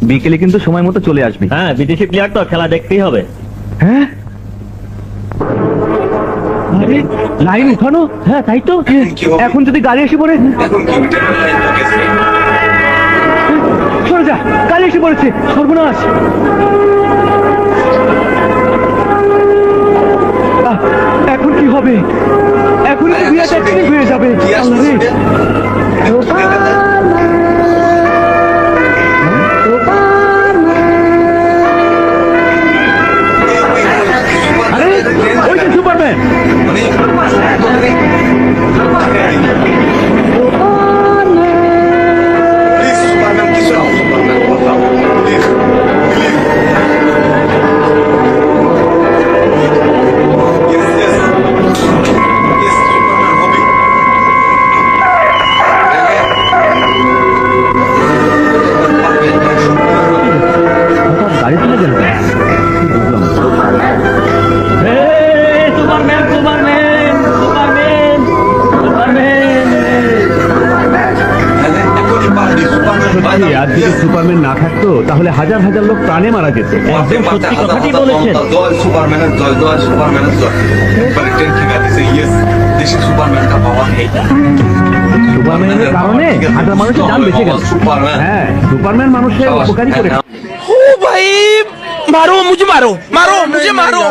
বিকেলে কিন্তু সময় মতো চলে আসবি। হ্যাঁ, বিদেশি প্লেয়ার তো, খেলা দেখতেই হবে। হ্যাঁ, আরে লাইন উঠানো। হ্যাঁ, তাই তো। এখন যদি গাড়ি এসে পড়ে, এখন কিমিটারের লাইন তো গেছে। সরে যা, গাড়ি এসে পড়েছে, সর্বনাশ। এখন কি হবে? এখন বিরাট অ্যাক্সিডেন্ট হয়ে যাবে। কি আল্লাহ রে। আরে ওই যে সুপারম্যান। Please, Superman, কিছু না, Superman, কথা বল। Please, please. Yes, yes. Yes, Superman হবে। গাড়ি চলে গেল। Superman, Superman, Superman, Superman. এখনই পারবি, Superman সত্যি, আর যদি সুপারম্যান না থাকতো তাহলে হাজার হাজার লোক প্রাণে মারা যেত। একদম সত্যি কথাটি বলেছেন। জয় সুপারম্যানের জয়, জয় সুপারম্যানের জয়। একবারে টেন ঠিক আছে, ইয়েস, দেশে সুপারম্যানটা পাওয়া নেই। সুপারম্যানের কারণে হাজার মানুষের জান বেঁচে গেল। সুপারম্যান। হ্যাঁ, সুপারম্যান মানুষের উপকারী করে। ओ भाई मारो मुझे, मारो मारो मुझे, मारो।